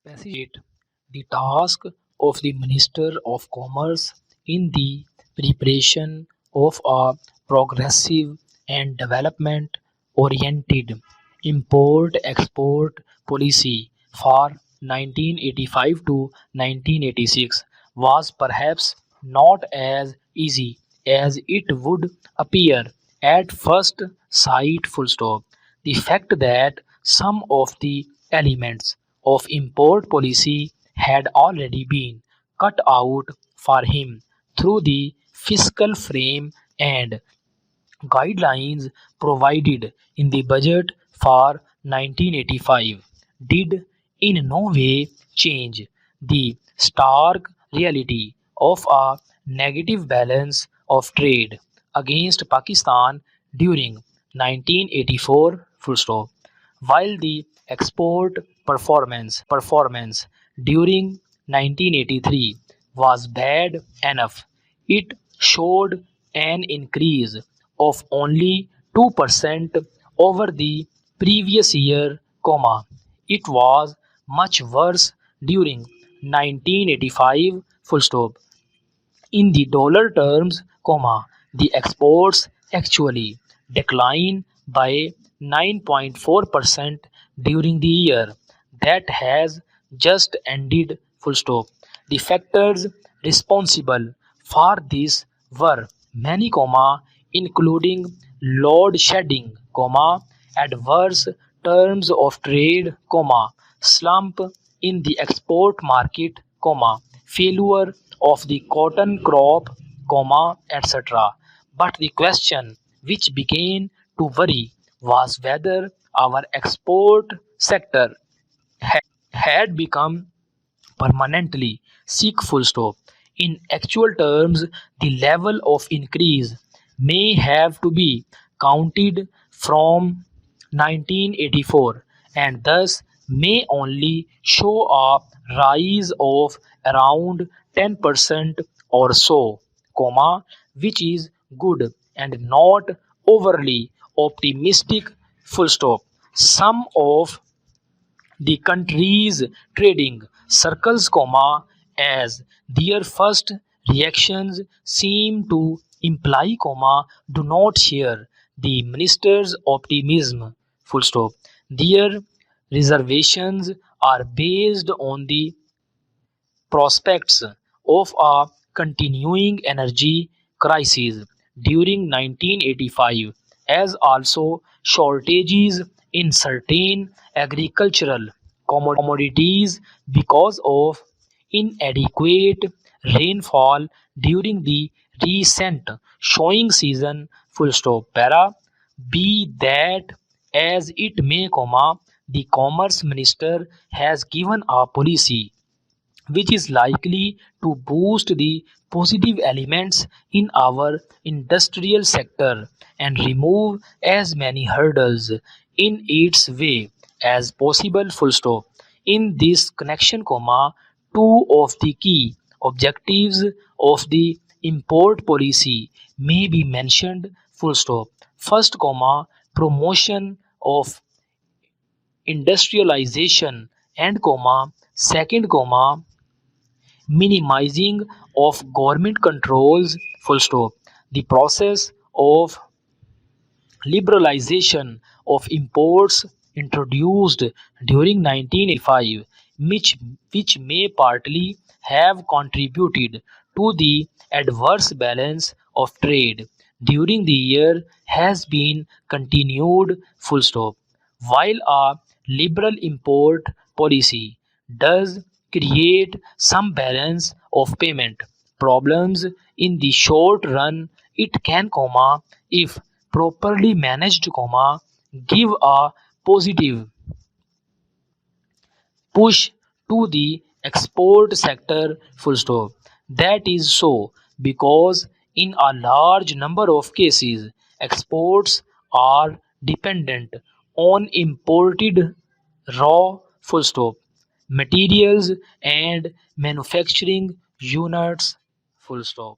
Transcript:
facilitate the task of the Minister of Commerce in the preparation of a progressive and development oriented import export policy for 1985 to 1986 was perhaps not as easy as it would appear at first sight. Full stop. The fact that some of the elements of import policy had already been cut out for him through the fiscal frame and guidelines provided in the budget for 1985 did in no way change the stark reality of a negative balance of trade against Pakistan during 1984. Full stop. While the export performance during 1983 was bad enough, it showed an increase of only 2% over the previous year, it was much worse during 1985. Full stop. In the dollar terms, the exports actually declined by 9.4% during the year that has just ended. Full stop. The factors responsible for this were many, including load shedding, adverse terms of trade, slump in the export market, failure of the cotton crop, etc. But the question which began to worry was whether our export sector had become permanently sick. Full stop. In actual terms, the level of increase may have to be counted from 1984 and thus may only show a rise of around 10% or so, which is good and not overly optimistic. Full stop. Some of the country's trading circles, as their first reactions seem to imply, do not share the minister's optimism. Full stop. Their reservations are based on the prospects of a continuing energy crisis during 1985, as also shortages in certain agricultural commodities because of inadequate rainfall during the recent showing season. Full stop. Be that as it may, the commerce minister has given a policy which is likely to boost the positive elements in our industrial sector and remove as many hurdles in its way as possible. Full stop. In this connection, two of the key objectives of the import policy may be mentioned. Full stop. First, promotion of industrialization and, second, minimizing of government controls. Full stop. The process of liberalization of imports introduced during 1985, which may partly have contributed to the adverse balance of trade during the year, has been continued. Full stop. While a liberal import policy does create some balance of payment problems in the short run, it can, if properly managed, give a positive push to the export sector. Full stop. That is so because in a large number of cases exports are dependent on imported raw, full stop, materials and manufacturing units. Full stop.